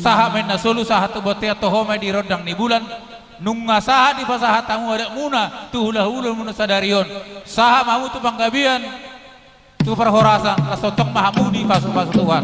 Saha men nasulu saha tu botea to home di rodang ni bulan nunga saha di pasaha tamu ada muna tu hula hula muna sadarion saha mahu tu panggabian tu perhorasan rasotong mahamudi pasu pasu Tuhan.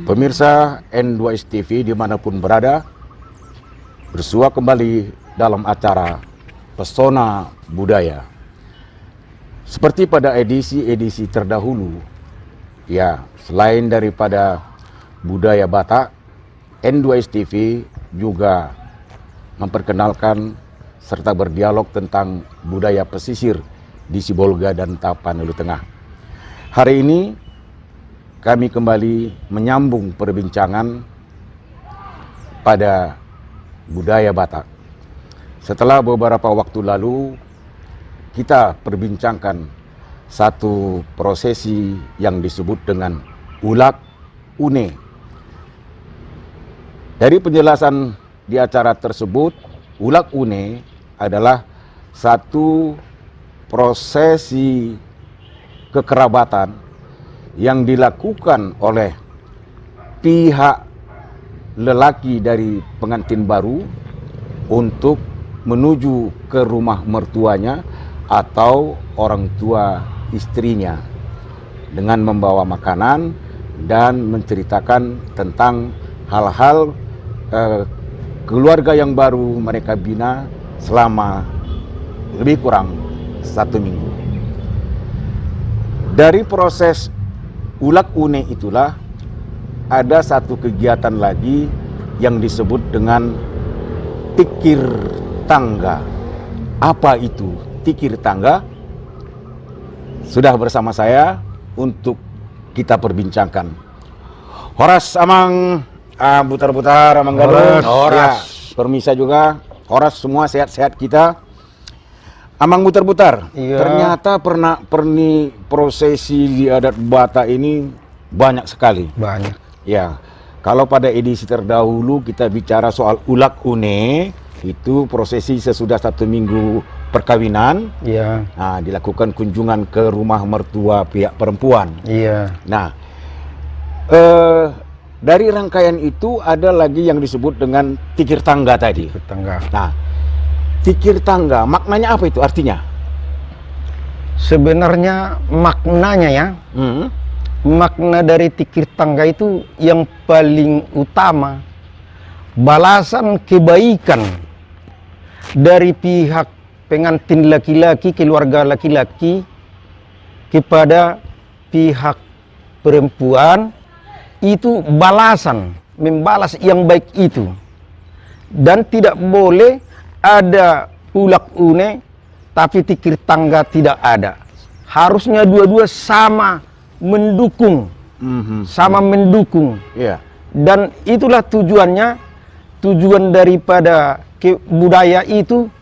Pemirsa N2S TV dimanapun berada, bersua kembali dalam acara Pesona Budaya. Seperti pada edisi-edisi terdahulu, ya selain daripada budaya Batak, N2S TV juga memperkenalkan serta berdialog tentang budaya pesisir di Sibolga dan Tapanuli Tengah. Hari ini kami kembali menyambung perbincangan pada budaya Batak. Setelah beberapa waktu lalu kita perbincangkan satu prosesi yang disebut dengan Ulak Une. Dari penjelasan di acara tersebut, Ulak Une adalah satu prosesi kekerabatan yang dilakukan oleh pihak lelaki dari pengantin baru untuk menuju ke rumah mertuanya atau orang tua istrinya dengan membawa makanan dan menceritakan tentang hal-hal keluarga yang baru mereka bina selama lebih kurang 1 minggu. Dari proses Ulak Une itulah ada satu kegiatan lagi yang disebut dengan tikir tangga. Apa itu tikir tangga? Sudah bersama saya untuk kita perbincangkan. Horas Amang, Butar-Butar, Amang Gadung. Horas. Ya, permisa juga. Horas semua sehat-sehat kita. Amang Butar-Butar. Iya. Ternyata prosesi di adat Batak ini banyak sekali. Banyak. Ya, kalau pada edisi terdahulu kita bicara soal ulak une, itu prosesi sesudah 1 minggu perkawinan. Iya. Nah, dilakukan kunjungan ke rumah mertua pihak perempuan. Iya. Nah, dari rangkaian itu ada lagi yang disebut dengan tikir tangga tadi. Tetangga. Nah, tikir tangga maknanya apa itu artinya? Sebenarnya maknanya ya, makna dari tikir tangga itu yang paling utama, balasan kebaikan dari pihak pengantin laki-laki, keluarga laki-laki kepada pihak perempuan, itu balasan, membalas yang baik itu. Dan tidak boleh ada ulak une tapi tikir tangga tidak ada. Harusnya dua-dua sama mendukung, sama mendukung. Iya. Dan itulah tujuannya, tujuan daripada budaya itu,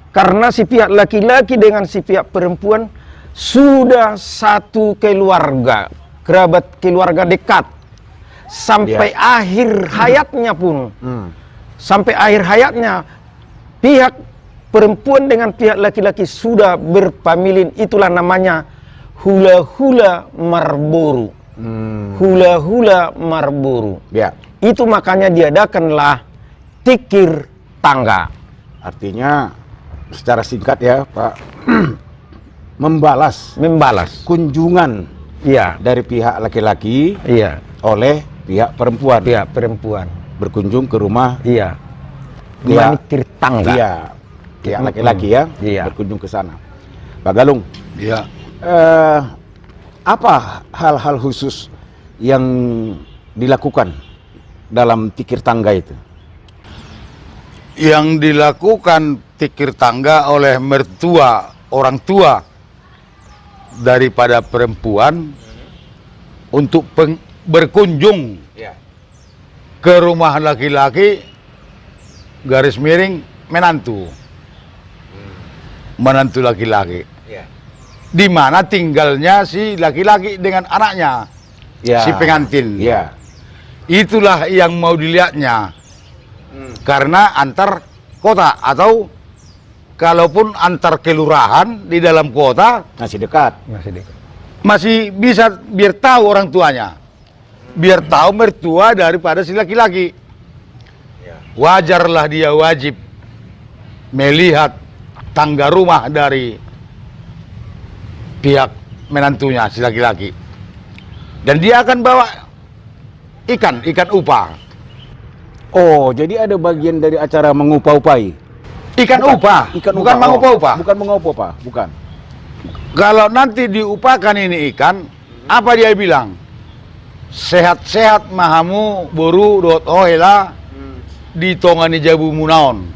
karena si pihak laki-laki dengan si pihak perempuan sudah satu keluarga, kerabat keluarga dekat. Sampai akhir hayatnya pun, sampai akhir hayatnya, pihak perempuan dengan pihak laki-laki sudah berpamilin. Itulah namanya hula-hula Marboru. Hula-hula Marboru. Ya. Itu makanya diadakanlah tikir tangga. Artinya secara singkat ya, Pak, membalas kunjungan Iya. dari pihak laki-laki Iya. oleh pihak perempuan. Pihak perempuan. Berkunjung ke rumah Iya. pihak Tikir tangga. Iya, pihak laki-laki ya, Iya. berkunjung ke sana. Pak Galung, Ya, apa hal-hal khusus yang dilakukan dalam tikir tangga itu? yang dilakukan tikir tangga oleh mertua, orang tua daripada perempuan untuk berkunjung ke rumah laki-laki, garis miring menantu, menantu laki-laki, di mana tinggalnya si laki-laki dengan anaknya, si pengantin. Ya. Itulah yang mau dilihatnya. Karena antar kota atau kalaupun antar kelurahan di dalam kota Masih dekat. Masih dekat. masih bisa biar tahu orang tuanya, biar tahu mertua daripada si laki-laki. Wajarlah dia wajib melihat tangga rumah dari pihak menantunya si laki-laki, dan dia akan bawa ikan upah. Oh, jadi ada bagian dari acara mengupah-upahi. Ikan upah, bukan mengupah-upah. Bukan mengupah-upah, bukan. Kalau nanti diupahkan ini ikan, apa dia bilang? Sehat-sehat mahamu boru dot ohela ditongani jabu munaon.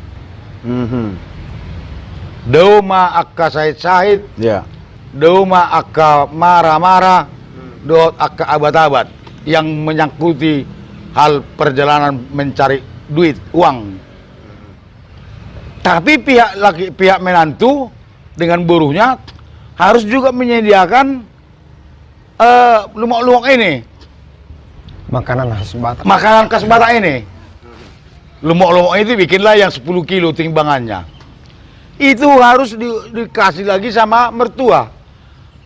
Doma akka sahid-sahid, Ya. doma akka marah-marah, dot akka abad-abad, yang menyangkuti hal perjalanan mencari duit, uang. Tapi pihak menantu dengan buruhnya harus juga menyediakan lumak-lumak ini, Makanan khas Batak. makanan khas Batak ini. Lumak-lumak itu bikinlah yang 10 kilo timbangannya. Itu harus dikasih lagi sama mertua.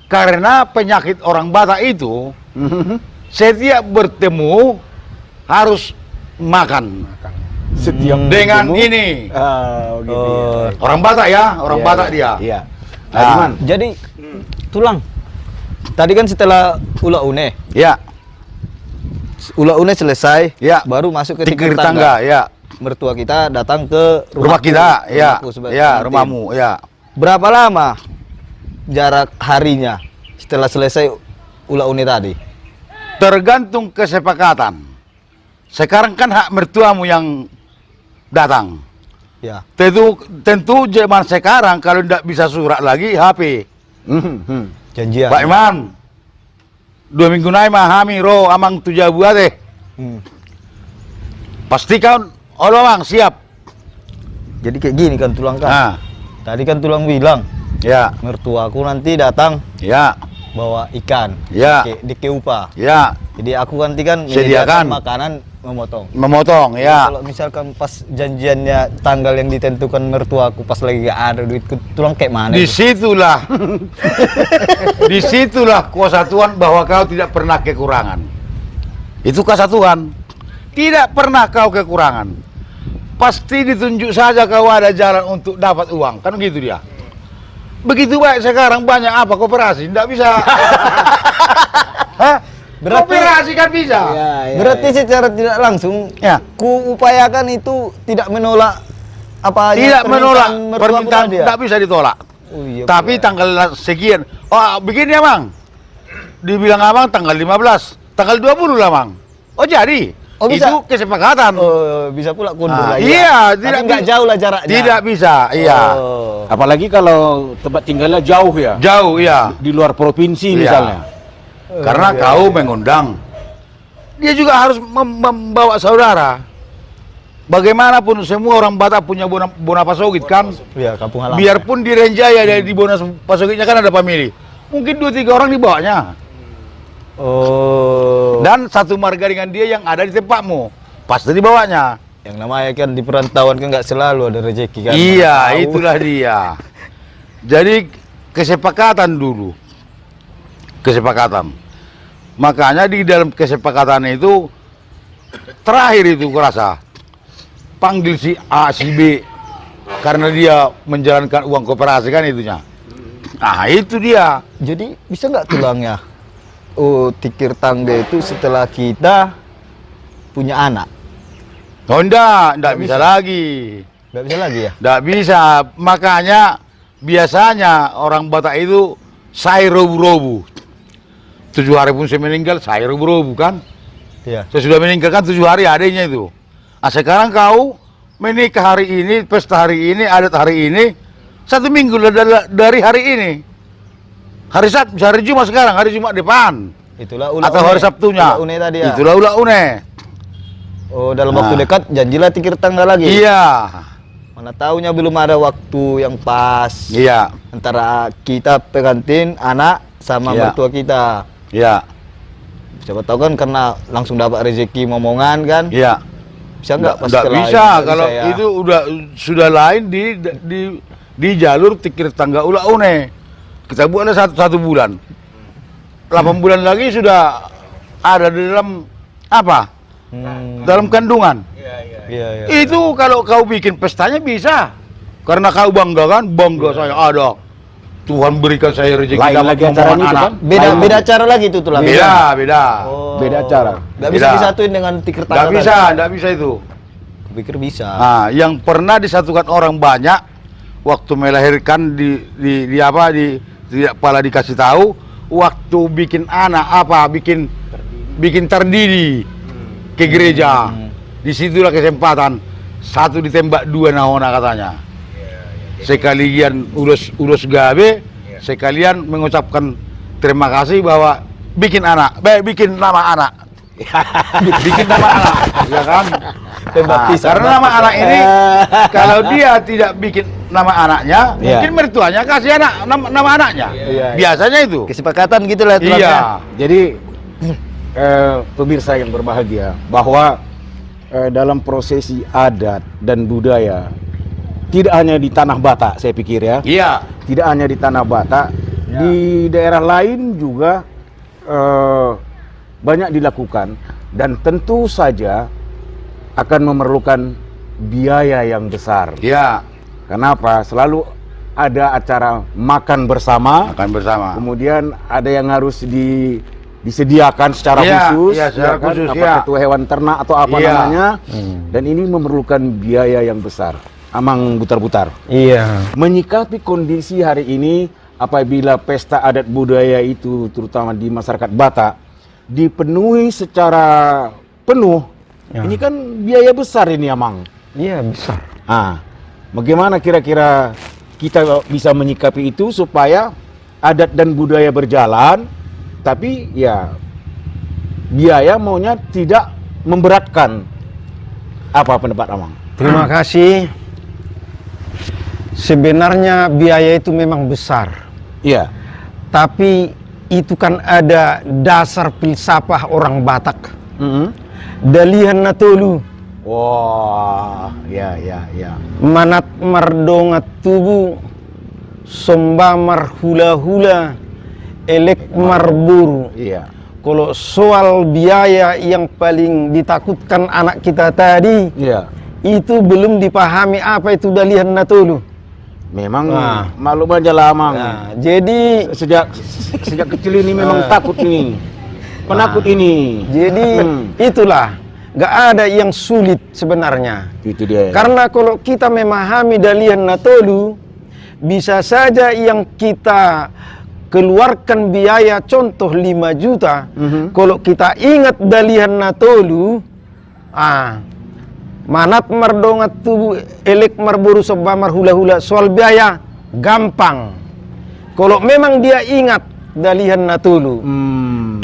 Karena penyakit orang Batak itu setiap bertemu harus makan. Setiap Dengan bertemu- ini. Gitu ya. Orang Batak ya, orang Iya, Batak iya, dia. Iya. Nah, Adiman. Jadi tulang. Tadi kan setelah ula une selesai, Ya. baru masuk ke Tikir tikir tangga, tangga. ya. Mertua kita datang ke Rumah kita, ya. rumahku sebagai Ya, pengantin. rumahmu, ya. Berapa lama jarak harinya setelah selesai ula une tadi? Tergantung kesepakatan. sekarang kan hak mertuamu yang datang. Ya. Tentu zaman sekarang kalau tidak bisa surat lagi HP. Janjian. Pak Iman, 2 minggu naik mahami ro amang tuja buat deh. Pastikan, oh bang siap. Jadi kayak gini kan Tulang kan. Nah, Tadi kan Tulang bilang ya, mertuaku nanti datang ya, bawa ikan. Ya. Di Keupa. ya, Jadi aku nanti kan Sediakan. menyediakan makanan memotong. memotong, ya. Kalau misalkan pas janjiannya tanggal yang ditentukan mertuaku pas lagi gak ada duitku, Tulang kayak mana? itu? Disitulah, disitulah kuasa Tuhan bahwa kau tidak pernah kekurangan. Itu kuasa Tuhan. Tidak pernah kau kekurangan. Pasti ditunjuk saja kau ada jalan untuk dapat uang, kan gitu dia. Begitu baik sekarang banyak apa koperasi, tidak bisa. Hah? Koperasi kan bisa. Berarti secara tidak langsung Ya. ku upayakan itu tidak menolak apa Tidak menolak permintaan, dia. tidak bisa ditolak. Oh, iya, Tapi pula. tanggal sekian, oh begini ya bang, dibilang abang tanggal 15, tanggal 20 lah bang. Oh jadi, Oh, bisa? itu kesepakatan. Oh, bisa pula kundur Ah, lah. iya, Tapi tidak nggak bi- jauh lah jaraknya. Tidak bisa, iya. Oh. Apalagi kalau tempat tinggalnya jauh ya, Jauh, iya. di luar provinsi Iya. misalnya. Karena kau mengundang, dia juga harus membawa saudara. Bagaimanapun semua orang Batak punya bona pasogit kan. Iya, kampung halaman. Biarpun di Renjaya dari di bona pasogitnya kan ada famili. Mungkin 2-3 orang dibawanya. Oh. Dan satu marga dengan dia yang ada di tempatmu. Pasti dibawanya. Yang namanya kan di perantauan kan nggak selalu ada rezeki kan. Iya, Mana tahu. itulah dia. Jadi kesepakatan dulu. Kesepakatan. Makanya di dalam kesepakatan itu terakhir itu kurasa panggil si A si B karena dia menjalankan uang koperasi kan itunya. Nah, itu dia. Jadi bisa nggak Tulangnya? Oh, tikir tangga itu setelah kita punya anak. Oh, enggak bisa lagi. Nggak bisa lagi ya? Enggak bisa. Makanya biasanya orang Batak itu saya robu-robu. 7 hari pun saya meninggal, saya robu-robu kan. Iya. Saya sudah meninggal kan 7 hari adanya itu. Nah sekarang kau menikah hari ini, pesta hari ini, adat hari ini, 1 minggu dari hari ini. Hari Sabtu, hari Jumat sekarang, hari Jumat depan. Itulah ulah Atau hari Sabtunya. Ulah une tadi ya. Itulah ulah une. Oh, dalam waktu Nah. dekat janjilah tikir tangga lagi. Iya. Mana taunya belum ada waktu yang pas Iya. antara kita pengantin anak sama Iya. mertua kita. Iya. Siapa tahu kan karena langsung dapat rezeki momongan kan. Iya. Bisa nggak pas Nggak setelah bisa ini? kalau ya. itu sudah lain di jalur tikir tangga ulah une. Kita buatlah satu bulan. 8 bulan lagi sudah ada di dalam apa? Dalam kandungan. Iya. Itu kalau kau bikin pestanya bisa. Karena kau bangga kan, bangga saya ada. Tuhan berikan saya rezeki Lain dapat lagi acaranya momongan itu anak. kan? Beda cara lagi itu Tulang. Beda. Oh. Beda cara. Nggak bisa Beda. disatuin dengan tikir tangga. Nggak bisa itu. Pikir bisa. Nah, yang pernah disatukan orang banyak waktu melahirkan di apa di tidak pala dikasih tahu waktu bikin anak apa bikin terdiri ke gereja. Disitulah kesempatan satu ditembak 2 nahona katanya. Sekalian urus gabe, sekalian mengucapkan terima kasih bahwa bikin nama anak. Bikin nama anak, ya kan? Pembaptisan. Karena nama anak ini kalau dia tidak bikin nama anaknya, Iya. mungkin mertuanya kasih nama anaknya. Iya. Biasanya itu. Kesepakatan gitu lah Tulang. Iya. Jadi pemirsa yang berbahagia bahwa dalam prosesi adat dan budaya tidak hanya di tanah Batak saya pikir ya, Iya. tidak hanya di tanah Batak, di daerah lain juga banyak dilakukan dan tentu saja akan memerlukan biaya yang besar. Iya. Kenapa? Selalu ada acara makan bersama. Makan bersama. Kemudian ada yang harus disediakan secara Iya, khusus, iya, secara kan? khusus, Apa iya. ketua hewan ternak atau apa Iya. namanya, dan ini memerlukan biaya yang besar. Amang butar-butar. Iya. Menyikapi kondisi hari ini, apabila pesta adat budaya itu, terutama di masyarakat Batak, dipenuhi secara penuh Ya. Ini kan biaya besar ini, Amang. Iya, besar. Bagaimana kira-kira kita bisa menyikapi itu supaya adat dan budaya berjalan, tapi ya biaya maunya tidak memberatkan. Apa pendapat Amang? Terima kasih. Sebenarnya biaya itu memang besar. Iya. Tapi itu kan ada dasar filsafah orang Batak. Dalihan natolu. Wah, ya. Manat mardongat tubuh. Somba marhula-hula. Elek marburu. Iya. Kalau soal biaya yang paling ditakutkan anak kita tadi, Iya. itu belum dipahami apa itu dalihan natolu. Memang Nah. maklum aja lah, Amang. Nah, jadi Sejak kecil ini memang takut ini. Penakut ini. Jadi itulah, gak ada yang sulit sebenarnya. Itu dia. Karena kalau kita memahami dalihan natolu, bisa saja yang kita keluarkan biaya contoh 5 juta. Kalau kita ingat dalihan natolu, manat mardongat tubuh elek marburu sebab marhula-hula, soal biaya gampang. Kalau memang dia ingat dalihan natolu,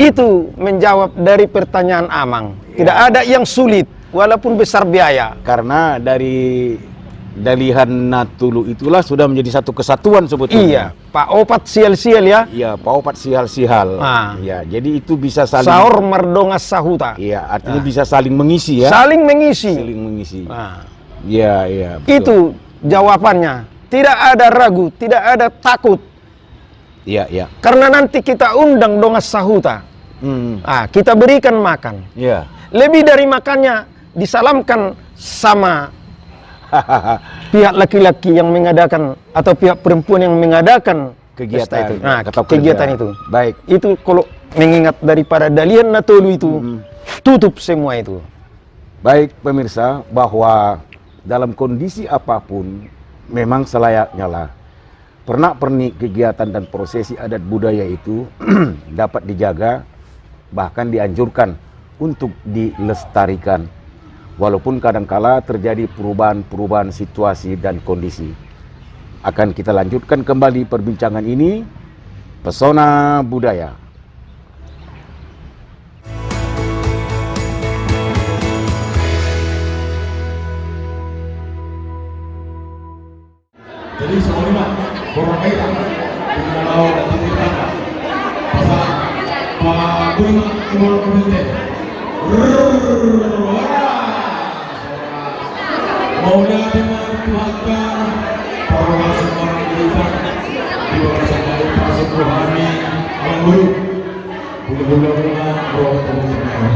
itu menjawab dari pertanyaan Amang. Tidak ada yang sulit, walaupun besar biaya. Karena dari dalihan natulu itulah sudah menjadi satu kesatuan Iya, sebetulnya. Pak Opat sial-sial ya. Iya, paupat sihal-sihal. Ya, jadi itu bisa saling. Sahur merdongas sahuta. Iya, artinya bisa saling mengisi ya. Saling mengisi. Saling mengisi. Nah, Iya, betul. itu jawabannya. Tidak ada ragu, tidak ada takut. Iya. Karena nanti kita undang dongas sahuta. Kita berikan makan. Iya. Lebih dari makannya disalamkan sama pihak laki-laki yang mengadakan atau pihak perempuan yang mengadakan pesta Kegiatan itu. atau Kegiatan kerja. itu. Baik. Itu kalau mengingat daripada dalihan natolu itu, tutup semua itu. Baik pemirsa, bahwa dalam kondisi apapun memang selayaknya lah pernak-pernik kegiatan dan prosesi adat budaya itu dapat dijaga, bahkan dianjurkan untuk dilestarikan. Walaupun kadangkala terjadi perubahan-perubahan situasi dan kondisi. Akan kita lanjutkan kembali perbincangan ini, Pesona Budaya. Jadi semuanya orang kita kalau kita pasal Pak Guru Imam Komite maunya dimanfaatkan para semua kita di bawah sama Pak Sukuhani Imam Guru bulu-bulu roh kemudian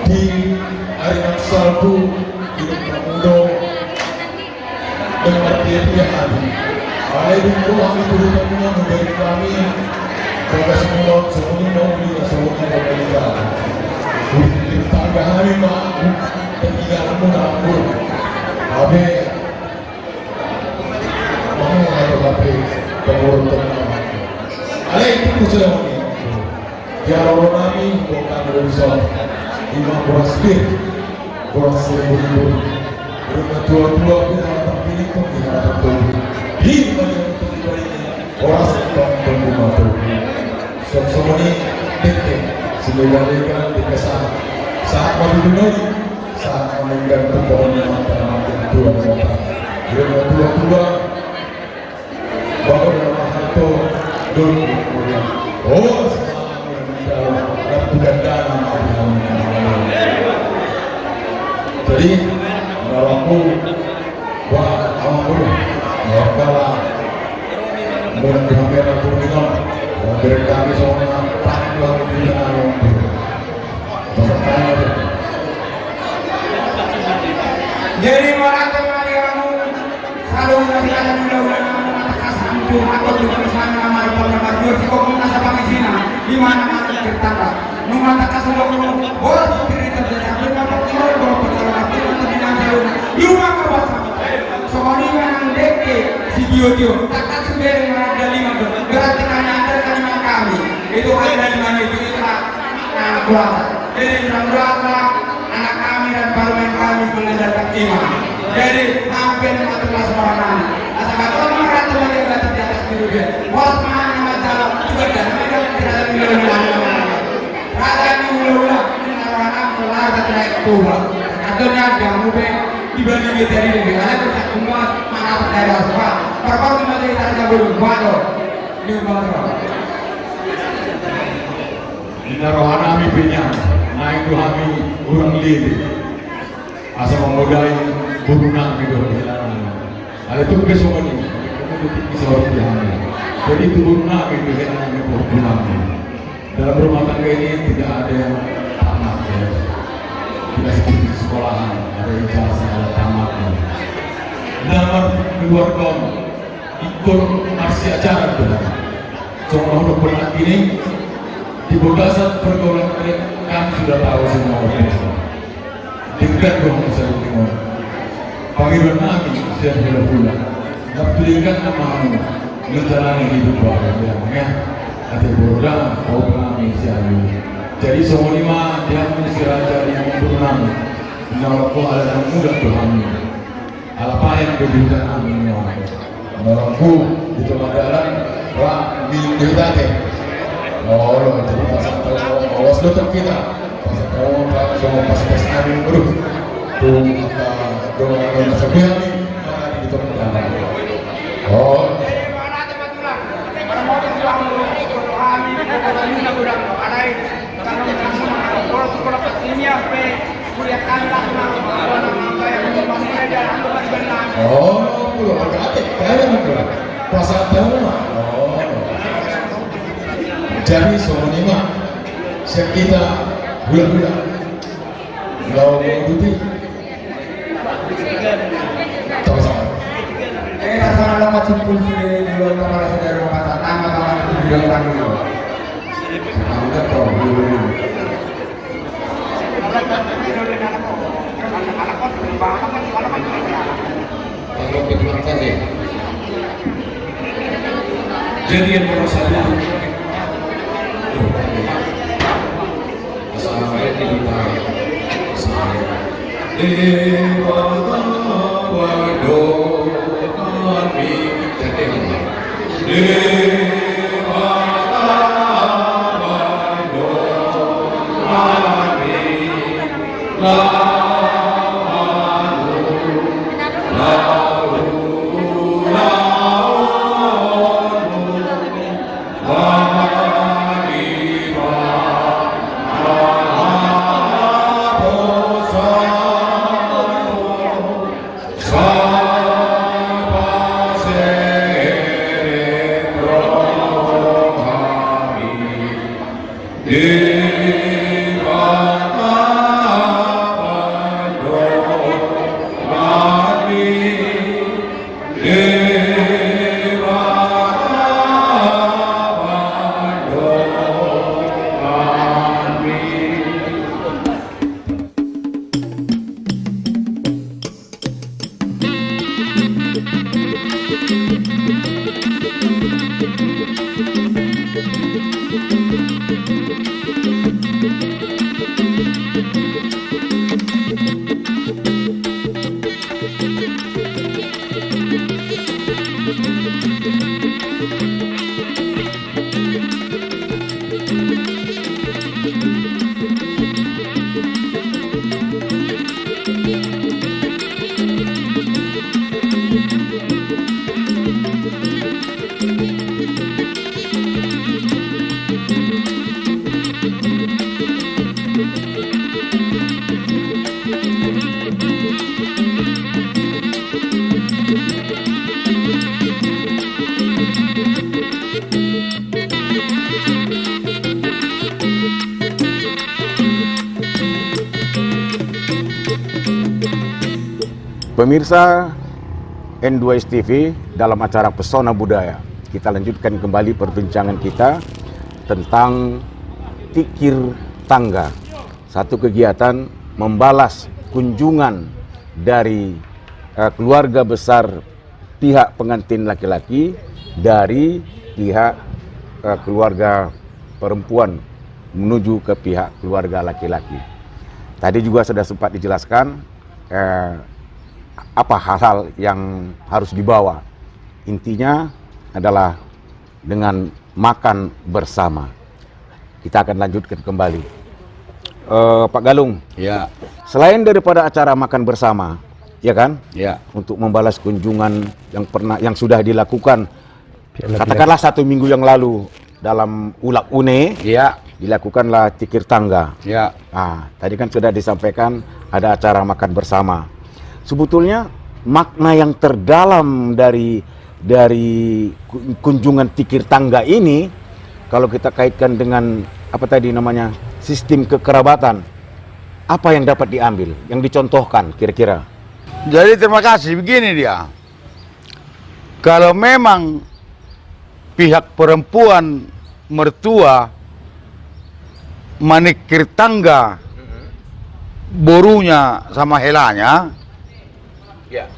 di hari yang salbu di Kamudo dengan tiap-tiap alaikum warahmatullahi memberi kami pada semua semuanya kita kita kami mau ketinggalan menabur abe mau ada abe pengurus alaikum warahmatullahi ya Allah kami bukan berusaha imam berasir buru-buru rumah tua-tua kita pilih kok kita betul di mana orang sedang berumah semua ini penting sebenarnya dikasih saat mau dibunuh saat meninggal berbohong antara tua-tua tua-tua baru dalam satu dulu kemudian meninggal dan bukan dalam jadi aku buat awakku wakala mengambil aku minum memberi kami semua panduan di dalam jadi merata mariamu selalu nasihatkan undang-undang mengatakan sampu atau juga bersama nama Bapak Jur si kok nasa pangisina di mana-mana tertanda mengatakan semua bola seperti terjadi sampai Bapak Jur bahwa perjalanan itu tidak jauh lima kawasan soalnya yang deke si Dio takkan sudah ada 5 berarti karena ada kalimat kami itu ada di mana itu keluar Jadi mudah-mudahan anak kami dan parlemen kami mengajarkan iman. Jadi hampir 14 orang kami. Asal kata orang rata lagi yang datang di atas diri dia. Walau mana nama jalan juga dan mereka tidak ada ulah-ulah. Rata ini ulah-ulah. Ini orang-orang kelar naik tua. Katanya jangan lupa dibanding kita ini. Karena kita semua mana daerah semua. Perkara kita tidak ada belum. Waduh. Ini baru. Ina rohana kami pinya, naik kami urang lili. Asa memudai burunang gitu hilangan. Ada tugas semua ni, kamu tutup kisah orang. Jadi itu burunang gitu hilangan burunang. Dalam rumah tangga ini tidak ada yang tamat ya. Tidak seperti sekolahan, ada ijazah, ada tamatnya. Dalam keluarga ikut aksi acara tu. Semua orang pernah ini. Di berdasar pergaulan mereka kan sudah tahu semua orang. Dekat dong saya tengok. Panggilan kami saya sudah pulang. Waktu dekat nama menjalani hidup bahagia. Ya, ada bodoh kau kami sialu. Jadi semua lima dia mesti raja yang berenang. Menolak kau ada yang muda Tuhan. Apa yang diberikan kami semua. Menolakku di tempat jalan wah milih Oh, jadi pasal tahu awas dokter kita. Pasal tahu semua pas angin terus. Tuh doa sebenarnya mana di tempat jalan. Oh. Oh, belum ada. Kaya mana? Pasal tahu mah. Oh. Jadi semuanya sekitar bulan-bulan kalau mengikuti sama-sama. Rasanya lama simpul di luar kamar saudara rumah tangga itu bilang tadi. Kamu dah tahu dulu. Kalau kita tadi, jadi yang nomor satu. Pemirsa N2S TV dalam acara Pesona Budaya, kita lanjutkan kembali perbincangan kita tentang Tikir Tangga, satu kegiatan membalas kunjungan dari keluarga besar pihak pengantin laki-laki dari pihak keluarga perempuan menuju ke pihak keluarga laki-laki. Tadi juga sudah sempat dijelaskan apa hal-hal yang harus dibawa. Intinya adalah dengan makan bersama. Kita akan lanjutkan kembali. Pak Galung, Ya, selain daripada acara makan bersama, ya kan, ya, untuk membalas kunjungan yang sudah dilakukan, katakanlah 1 minggu yang lalu dalam Ulak Une, ya, dilakukanlah tikir tangga. ya. Tadi kan sudah disampaikan ada acara makan bersama. Sebetulnya makna yang terdalam dari kunjungan tikir tangga ini, kalau kita kaitkan dengan apa tadi namanya sistem kekerabatan, apa yang dapat diambil, yang dicontohkan kira-kira? Jadi terima kasih, begini dia. Kalau memang pihak perempuan mertua menikir tangga borunya sama helanya,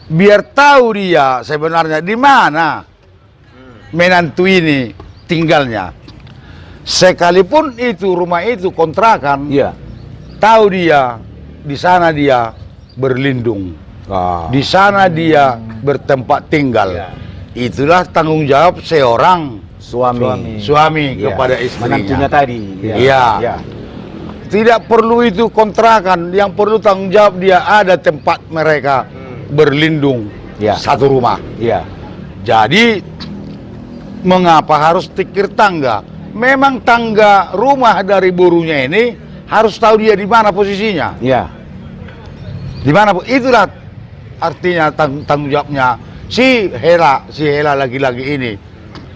biar tahu dia sebenarnya di mana menantu ini tinggalnya. Sekalipun itu rumah itu kontrakan, Iya. tahu dia di sana dia berlindung. Di sana dia bertempat tinggal. Itulah tanggung jawab seorang Suami. suami Iya. kepada istrinya. Menantunya tadi. Iya. Iya. Tidak perlu itu kontrakan, yang perlu tanggung jawab dia ada tempat mereka berlindung. Iya. Satu rumah. Iya. Jadi mengapa harus tikir tangga? Memang tangga rumah dari burunya ini harus tahu dia di mana posisinya. Iya. Di mana? Itulah artinya tanggung jawabnya si Hela laki-laki ini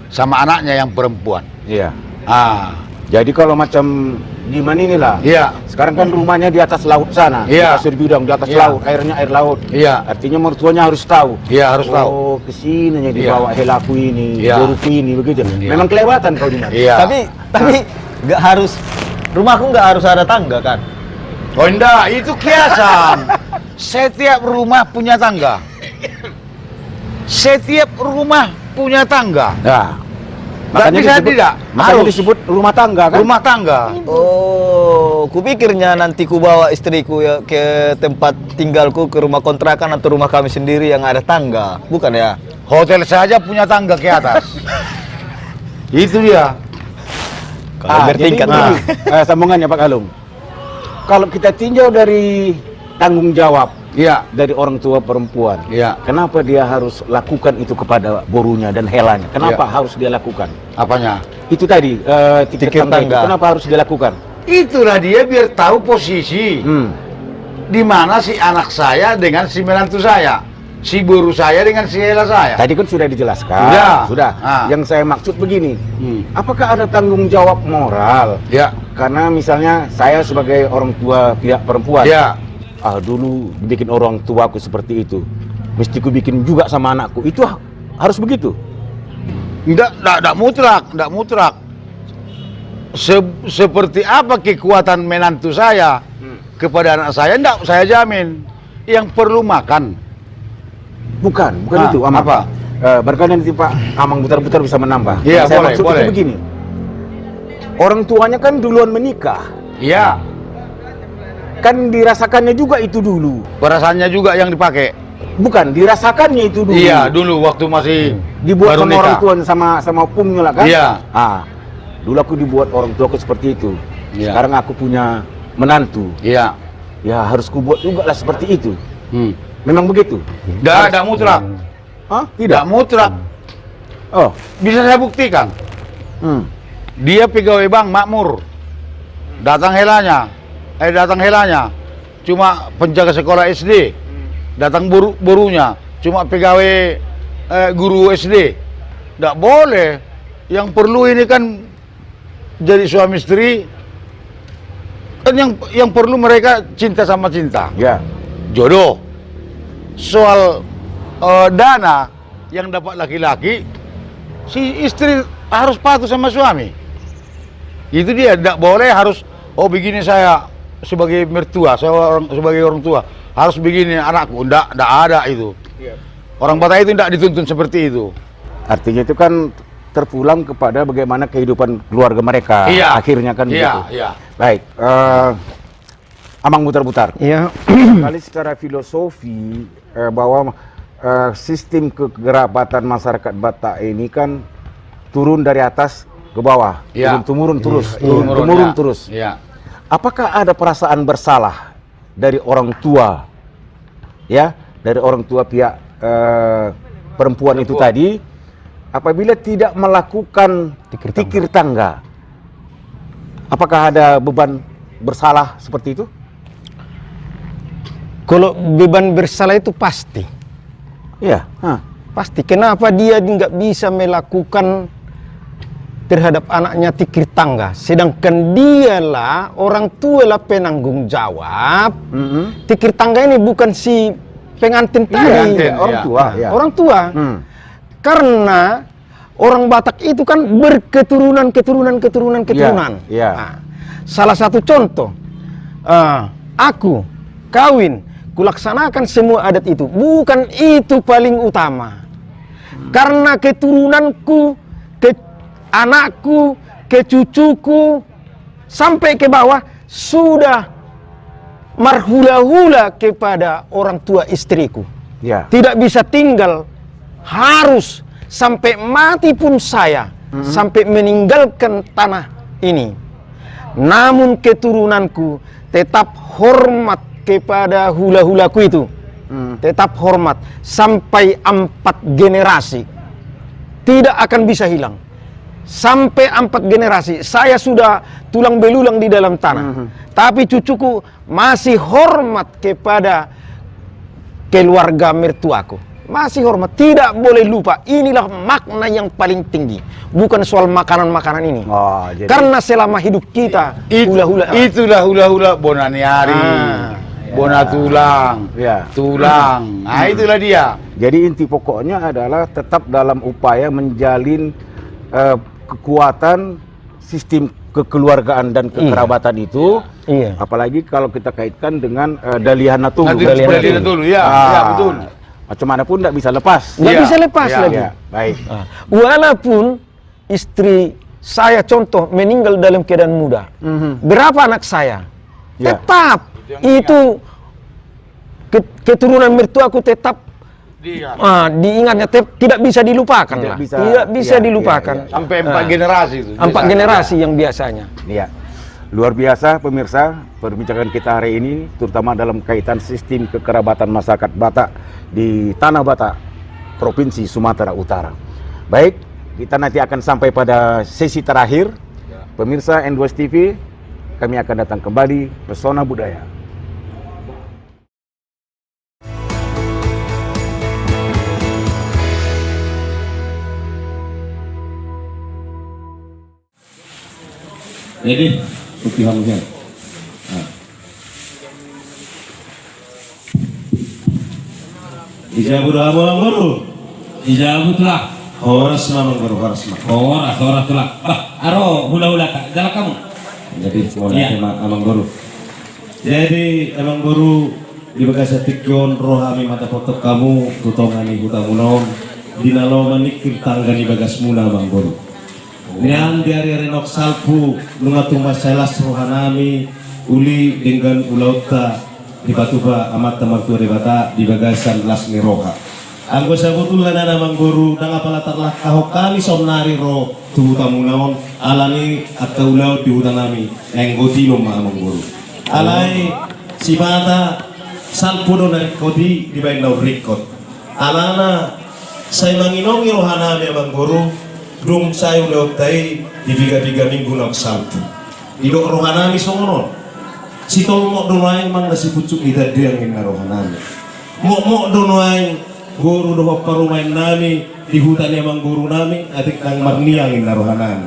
sama anaknya yang perempuan. Iya. Jadi Jadi kalau macam di mana inilah. iya, Sekarang kan rumahnya di atas laut sana. Iya. Di Pasir Bidang di atas Iya. laut, airnya air laut. iya, Artinya mertuanya harus tahu. iya harus tahu. Oh, kesininya dibawa helaku ini, Iya. boruku ini, begitu. Iya. Memang kelewatan kau dengar. Iya. Tapi nggak harus, rumahku nggak harus ada tangga kan? Oh enggak, itu kiasan. Setiap rumah punya tangga. Setiap rumah punya tangga. Nah, Nggak bisa tidak. Makanya Harus. disebut rumah tangga kan? Rumah tangga. Oh, kupikirnya nanti ku bawa istriku ya ke tempat tinggalku, ke rumah kontrakan atau rumah kami sendiri yang ada tangga, bukan ya? Hotel saja punya tangga ke atas. Itu dia. Kalau bertingkat jadi, nah. sambungannya Pak Galung. Kalau kita tinjau dari tanggung jawab Iya, dari orang tua perempuan, iya. kenapa dia harus lakukan itu kepada borunya dan helanya? Kenapa harus dia lakukan? Apanya? Itu tadi tikir Tikir tangga itu. tangga. Kenapa harus dia lakukan? Itulah dia biar tahu posisi. Di mana si anak saya dengan si menantu saya, si buru saya dengan si Hela saya. Tadi kan sudah dijelaskan. Sudah. Yang saya maksud begini, Hmm. apakah ada tanggung jawab moral? Ya, Karena misalnya saya sebagai orang tua pihak perempuan, ya, dulu bikin orang tuaku seperti itu, mesti ku bikin juga sama anakku. Itu harus begitu. enggak mutlak. Seperti apa kekuatan menantu saya kepada anak saya, enggak saya jamin. Yang perlu makan. Bukan Ah, itu. Amang. apa? Barangkali nanti Pak Amang Butar-Butar bisa menambah. Iya, Yang saya boleh, maksud boleh. itu begini. Orang tuanya kan duluan menikah. Iya, Kan dirasakannya juga itu dulu. perasaannya juga yang dipakai. Bukan, dirasakannya itu dulu. Iya, dulu waktu masih Dibuat baru sama orang nikah. tua sama opungnya lah kan? Iya. Dulu aku dibuat orang tuaku seperti itu. Iya. Sekarang aku punya menantu. Iya. Ya harus kubuat juga lah seperti itu. Hmm. Memang begitu? Enggak mutlak. Hah? Tidak mutlak. Oh. Bisa saya buktikan. Hmm. Dia pegawai bank makmur. Datang helanya. Cuma penjaga sekolah SD. Datang burunya. Cuma pegawai guru SD. Tidak boleh. Yang perlu ini kan jadi suami istri. Kan yang perlu mereka cinta sama cinta. Ya. Jodoh. Soal dana yang dapat laki-laki, si istri harus patuh sama suami. Itu dia, tidak boleh harus begini saya sebagai mertua, sebagai orang tua harus begini anakku. Tidak ada itu. Orang Batak itu tidak dituntun seperti itu. Artinya itu kan terpulang kepada bagaimana kehidupan keluarga mereka. Iya. Akhirnya kan Iya, begitu. iya. Baik, Amang Butar-Butar. Iya. Kali secara filosofi bahwa sistem kekerabatan masyarakat Batak ini kan turun dari atas ke bawah, Iya. turun-temurun terus, Iya. turun-temurun Ya. terus. Iya. Apakah ada perasaan bersalah dari orang tua, ya, dari orang tua pihak perempuan itu tadi, apabila tidak melakukan tikir tangga? Apakah ada beban bersalah seperti itu? Kalau beban bersalah itu pasti. Iya. Pasti. Kenapa dia nggak bisa melakukan terhadap anaknya tikir tangga, sedangkan dialah orang tua lah penanggung jawab. Tikir tangga ini bukan si pengantin tadi, Iya, orang iya. tua. Ya. orang tua. Karena orang Batak itu kan berketurunan. Iya. Nah, salah satu contoh, aku kawin, kulaksanakan semua adat itu. Bukan itu paling utama. Karena keturunanku, ke anakku, ke cucuku, sampai ke bawah sudah marhula-hula kepada orang tua istriku. Ya. Tidak bisa tinggal, harus sampai mati pun saya, sampai meninggalkan tanah ini. Namun keturunanku tetap hormat kepada hula-hulaku itu. Tetap hormat sampai 4 generasi. Tidak akan bisa hilang. Sampai 4 generasi. Saya sudah tulang belulang di dalam tanah. Tapi cucuku masih hormat kepada keluarga mertuaku. Masih hormat, tidak boleh lupa. Inilah makna yang paling tinggi. Bukan soal makanan-makanan ini. Oh, jadi Karena selama hidup kita hula-hula. Itulah hula-hula bonaniari. Bona tulang. Ya. Tulang. Nah, itulah dia. Jadi inti pokoknya adalah tetap dalam upaya menjalin kekuatan sistem kekeluargaan dan kekerabatan itu. Iya. Apalagi kalau kita kaitkan dengan Dalihan Natulu. Dalihan Natulu, ya, ya, betul. Macam mana pun tidak bisa lepas. Nggak Iya. bisa lepas Iya. lagi. Ya, baik. Walaupun istri saya contoh meninggal dalam keadaan muda. Berapa anak saya? Ya. Tetap itu keturunan mertuaku tetap diingatnya, tidak bisa dilupakan Tidak lah. bisa, Tidak bisa iya, dilupakan. iya, Sampai 4 generasi itu. 4 generasi yang biasanya. Ya. Luar biasa pemirsa, perbincangan kita hari ini terutama dalam kaitan sistem kekerabatan masyarakat Batak di Tanah Batak, Provinsi Sumatera Utara. Baik, kita nanti akan sampai pada sesi terakhir. Pemirsa N2 TV, kami akan datang kembali Pesona Budaya. Jadi, bukti hamilnya. Ijabu dah abang baru. Ijabu tulah. Horas mamang baru horas mah. Horas tulah. Aro hula-hula kak, jalan kamu. Jadi mau Iya. tema amang baru. Jadi amang baru di bagasa tikyon rohami mata foto kamu tutongani hutamunom dinalo manikir tangga di bagas muna amang baru. Nian dari renok salpu lungatung masalas rohanami uli dengan ulauta di batuba amat tamartu rebata di bagasan lasmi roha. Anggo sabutulan na namang guru nang apalatarlah kahok kami somnari ro tuhutamunaon alani at kaulaw di hutanami enggo tinom amang guru. Alay si mata salpu do na kodi di bayin law rikot. Alana say manginongi rohanami amang guru dum sayo lewat tay di 3 minggu nak salpu. Idok rohanami songono. Si tolmok donaing mang nasi pucuk ita diangin na rohanami. Mok donaing guru doho parumain nami di hutan emang guru nami adik nang marniangin na rohanami.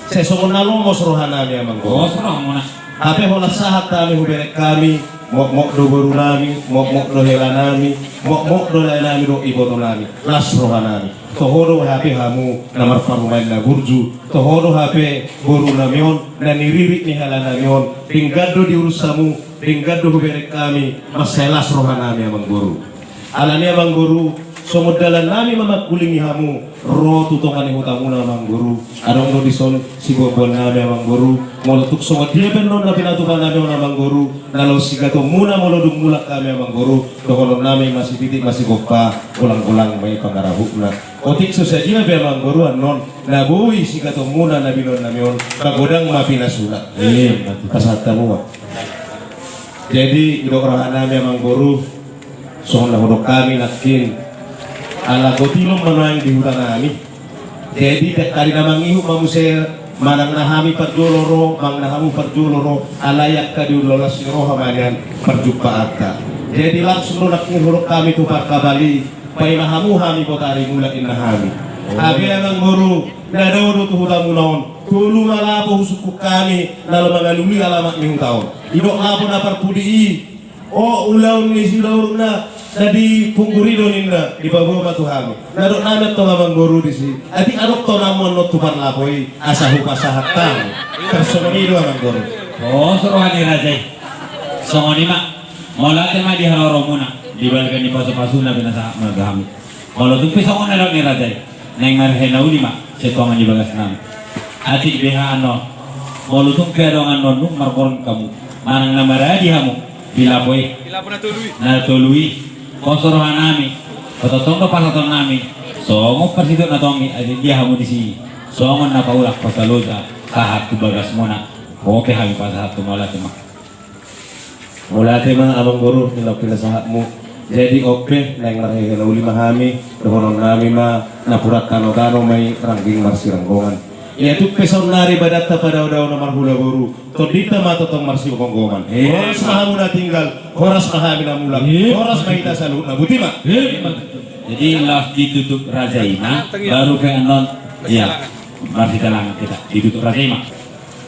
Sesongon nalomos rohanami emang guru. Serong mo na. Ape hola sahat kami huberek kami mok do guru nami mok do hela nami mok do nami do iboto nami las rohanami. Tohodo hape hamu namar parumain na gurju tohodo hape guru namion na niririk ni hala namion ringgado diurus samu ringgado huberek kami maselas rohanami emang guru. Alani abang guru somodalan nami mamakulingi hamu ro tutongan hutamu na mang guru arong ro dison sigobon nami mang guru molo tuk somod dia benon na pinatukan nami na mang guru nalo sigato muna molo dumulak kami mang guru dokolong nami masih titik masih gopa ulang-ulang may pangarahuk na otik susajina be mang guru anon nabui sigato muna na binon namion pagodang mapinasula pasatamu. Jadi idokrahan nami mang guru soal hodok kami nakin ala gotilong manang di hutan kami. Jadi kali namang ihu mamuser manang nahami perjoloro mang nahamu perjoloro alayak kadi lolas roha manian perjumpa atta. Jadi langsung nakin hodok kami tu parkabali pai nahamu hami kotari mulak innahami. Abi mang guru nadawodo tu hutan munaon tulu malapo suku kami dalam mengalumi alamat minggu tahun. Idok lapo na parpudi oh ulaun ni silaur na tadi punggurido ninda di bawah batu kami. Nadok namet to mamang guru di si. Ati adok to namon no tupan lapoi asahu pasahatang. Tersonido mamang guru. Oh suruhani rajai. Songoni mak. Mola tema di haloro muna. Dibalikan di pasu-pasuna binasa magami. Kalau tumpi songon adok ni rajai. Neng marhena uli mak. Setongan di bagas nam. Ati beha ano. Molu tumpi adongan nonu markoron kamu. Manang namaradi hamu. Bila boy. Na tului. Konsorohan nami, patotong pasaton nami, songo persitu natongi, ada dia hamu di sini, songo napaulak pasaloja, sahat tu bagas mona, oke kami pasahat tu mola tema. Mola tema abang guru nilap pila sahatmu. Jadi oke nang marhe uli mahami, dohonon nami ma napurak kano may rangging marsiranggongan. Yaitu peson nari badatta pada udah nomor hula guru. Todita mata tong marsi konggongan. Horas mahamu na tinggal, horas mahami na mulang, horas mahita salut na buti mak. Jadi laf ditutup rajaima, baru ke anon, ya, marsi talang kita ditutup rajaima.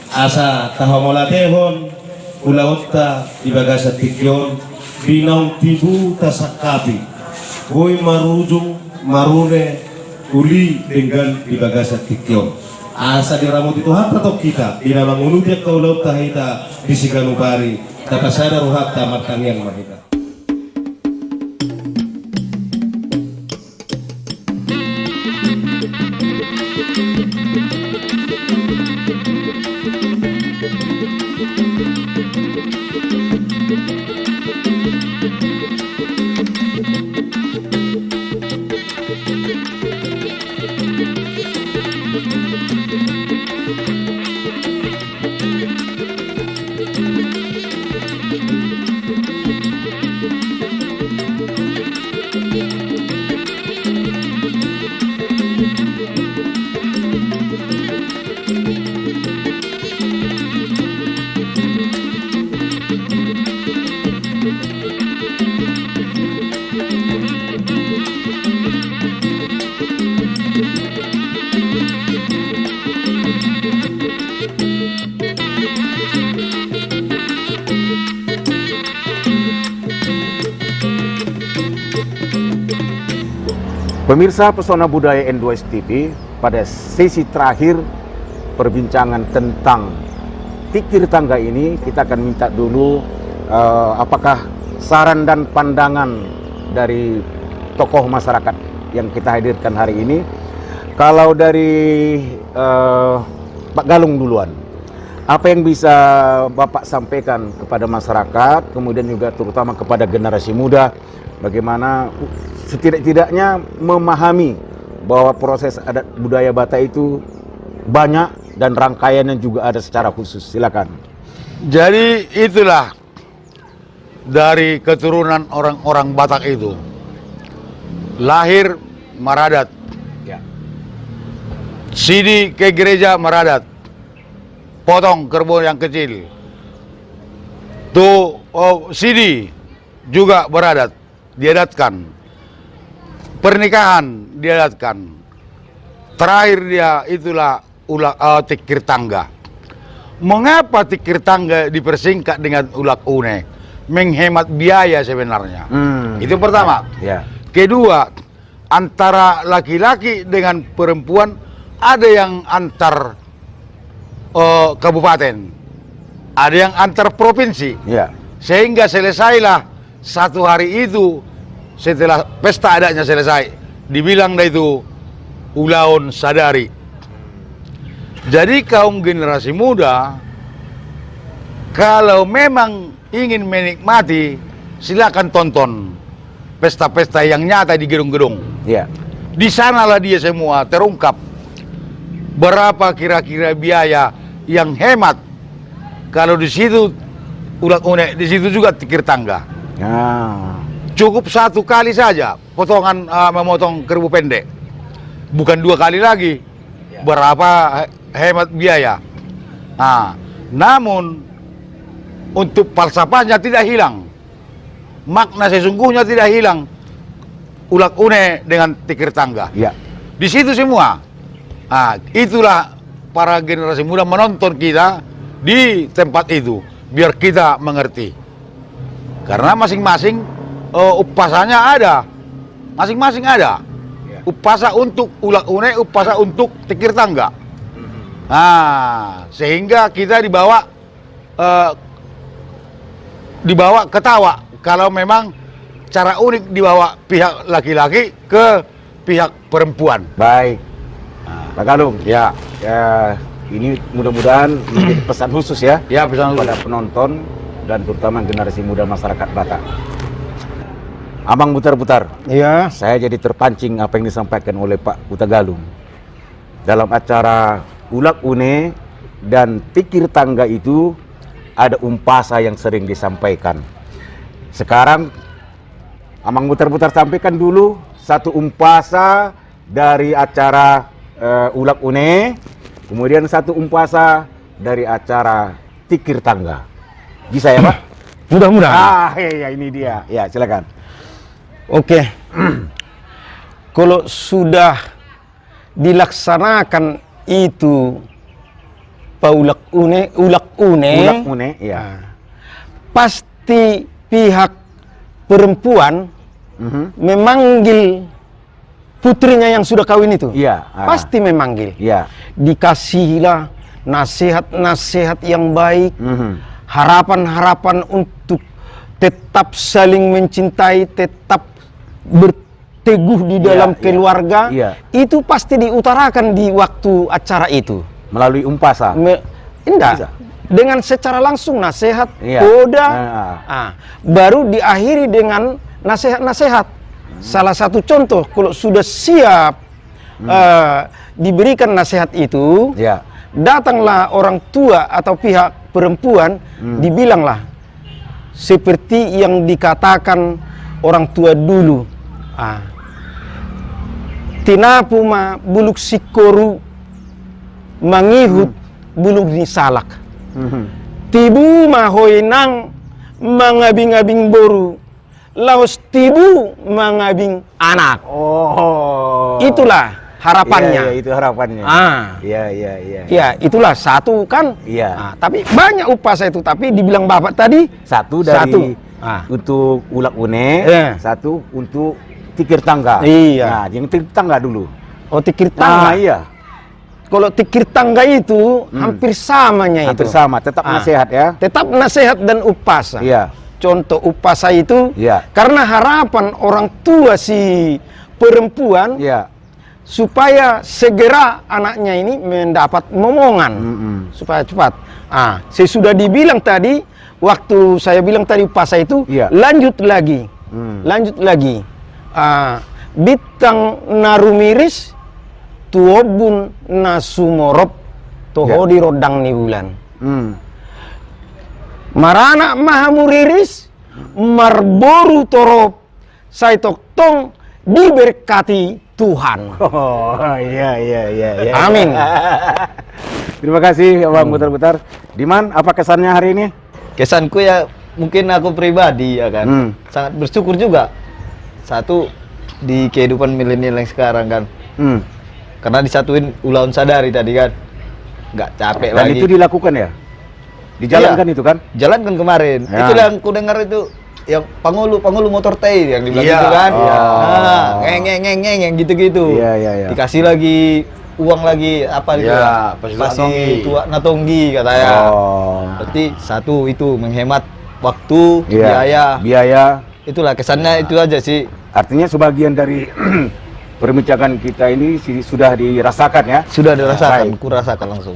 Asa tahamola tehon, ulaotta ibagasa tikyon, binaw tibu tasakapi. Hoy marujung, marune, uli dengan ibagasa tikyon. Asa diramut itu hak atau kita dinamang uludiak kau laut tahita bisiganubari tapasada ruhat tamatang yang mahita. Pemirsa Pesona Budaya N2S TV, pada sesi terakhir perbincangan tentang tikir tangga ini, kita akan minta dulu apakah saran dan pandangan dari tokoh masyarakat yang kita hadirkan hari ini. Kalau dari Pak Galung duluan, apa yang bisa Bapak sampaikan kepada masyarakat, kemudian juga terutama kepada generasi muda, bagaimana setidak-tidaknya memahami bahwa proses adat budaya Batak itu banyak dan rangkaiannya juga ada secara khusus. Silakan. Jadi itulah dari keturunan orang-orang Batak itu. Lahir Maradat. Ya. Sidi ke gereja Maradat. Potong kerbau yang kecil. Sidi juga beradat, diadatkan. Pernikahan diadatkan. Terakhir dia itulah tikir tangga. Mengapa tikir tangga dipersingkat dengan ulak une? Menghemat biaya sebenarnya. Itu pertama. Ya. Kedua, antara laki-laki dengan perempuan ada yang antar kabupaten, ada yang antar provinsi. Ya. Sehingga selesailah satu hari itu setelah pesta adatnya selesai, dibilang dah itu ulaun sadari. Jadi kaum generasi muda, kalau memang ingin menikmati, silakan tonton pesta-pesta yang nyata di gedung-gedung. Ya. Di sanalah dia semua terungkap berapa kira-kira biaya yang hemat. Kalau di situ ulak unek, di situ juga tikir tangga. Ah. Cukup satu kali saja potongan memotong kerbau pendek, bukan 2 kali lagi. Berapa hemat biaya. Nah, namun untuk falsafahnya tidak hilang, makna sesungguhnya tidak hilang. Ulak une dengan tikir tangga. Ya. Di situ semua. Nah, itulah para generasi muda menonton kita di tempat itu, biar kita mengerti. Karena masing-masing upasanya ada. Masing-masing ada. Upasa untuk ulak une, upasa untuk tikir tangga. Nah, sehingga kita dibawa ketawa kalau memang cara unik dibawa pihak laki-laki ke pihak perempuan. Baik. Pak Galung, Ya, ya ini mudah-mudahan menjadi pesan khusus ya, ya pesan kepada penonton dan terutama generasi muda masyarakat Batak. Abang putar-putar, Ya, saya jadi terpancing apa yang disampaikan oleh Pak Huta Galung. Dalam acara ulak une dan tikir tangga itu ada umpasa yang sering disampaikan. Sekarang Amang putar-putar sampaikan dulu satu umpasa dari acara ulak une, kemudian satu umpasa dari acara tikir tangga. Bisa ya, Pak? mudah-mudahan. Ya ini dia. Ya, silakan. Oke. Kalau sudah dilaksanakan itu ulak une, Ulak une, ya. pasti pihak perempuan memanggil putrinya yang sudah kawin itu. Iya. Pasti memanggil. Iya. Dikasihlah nasihat-nasihat yang baik, harapan-harapan untuk tetap saling mencintai, tetap berteguh di dalam keluarga. Iya. Itu pasti diutarakan di waktu acara itu. Melalui umpasa. Enggak. Bisa. Dengan secara langsung nasihat, Iya. koda, baru diakhiri dengan nasihat-nasihat. Salah satu contoh, kalau sudah siap diberikan nasihat itu, Ya. datanglah orang tua atau pihak perempuan, dibilanglah seperti yang dikatakan orang tua dulu. Tinapuma buluk sikoru mangihut buluk ni salak. Tibu mahoinang mangabing-abing boru, laos tibu mangabing anak. Oh. Itulah harapannya. Iya, itu harapannya. Iya. Ya, itulah satu kan. Iya. Tapi banyak upasa itu, tapi dibilang Bapak tadi Satu dari Satu. untuk ulak une, Iya. satu untuk tikir tangga. Iya. Nah, yang tikir tangga dulu. Oh, tikir tangga. Iya. Kalau tikir tangga itu hampir samanya Hampir itu. sama, tetap nasihat ya. Tetap nasihat dan upasa. Iya. Contoh upasa itu, Iya. karena harapan orang tua si perempuan Iya. supaya segera anaknya ini mendapat momongan, supaya cepat. Sesudah dibilang tadi, waktu saya bilang tadi upasa itu, Iya. lanjut lagi, lanjut lagi. Bitang narumiris, tuobun nasumorop, tohodi rodang ni bulan. Marana mahamuriris, marboru torop, saya toktong diberkati Tuhan. Oh, iya. Amin. Terima kasih Abang Putar-Putar. Diman, apa kesannya hari ini? Kesanku ya mungkin aku pribadi ya kan, sangat bersyukur juga. Satu, di kehidupan milenial yang sekarang kan, karena disatuin ulaun sadari tadi kan, nggak capek Dan lagi. itu dilakukan ya? Dijalankan itu kan? Jalankan kemarin. Ya. Itu yang ku dengar itu yang pangulu motor teh yang dibilang Iya. gitu kan. Oh. Ngeng yang gitu-gitu. Iya. Dikasih lagi uang lagi apa gitu. Iya, pasti tua natonggi katanya. Oh. Berarti satu itu menghemat waktu, Iya. biaya. Biaya. Itulah kesannya itu aja sih. Artinya sebagian dari perbincangan kita ini sudah dirasakan ya. Sudah dirasakan, Baik. kurasakan langsung.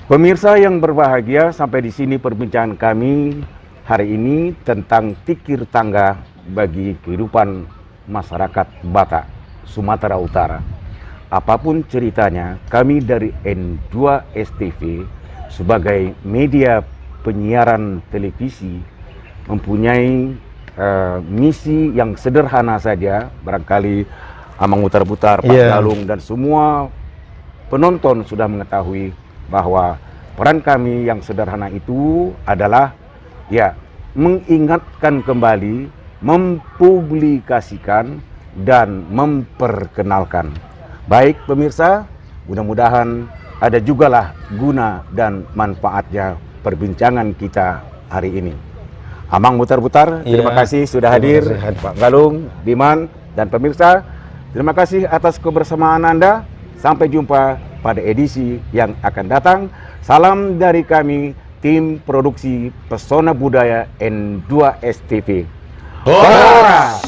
Pemirsa yang berbahagia, sampai di sini perbincangan kami hari ini tentang tikir tangga bagi kehidupan masyarakat Batak, Sumatera Utara. Apapun ceritanya, kami dari N2STV sebagai media penyiaran televisi mempunyai misi yang sederhana saja. Barangkali Amang Putar-Putar, Pak Galung, dan semua penonton sudah mengetahui bahwa peran kami yang sederhana itu adalah ya mengingatkan kembali, mempublikasikan, dan memperkenalkan. Baik pemirsa, mudah-mudahan ada jugalah guna dan manfaatnya perbincangan kita hari ini. Amang Putar-Putar, terima kasih sudah hadir. Pak Galung, Diman, dan pemirsa, terima kasih atas kebersamaan Anda. Sampai jumpa pada edisi yang akan datang. Salam dari kami, tim produksi Pesona Budaya N2STV. Horas!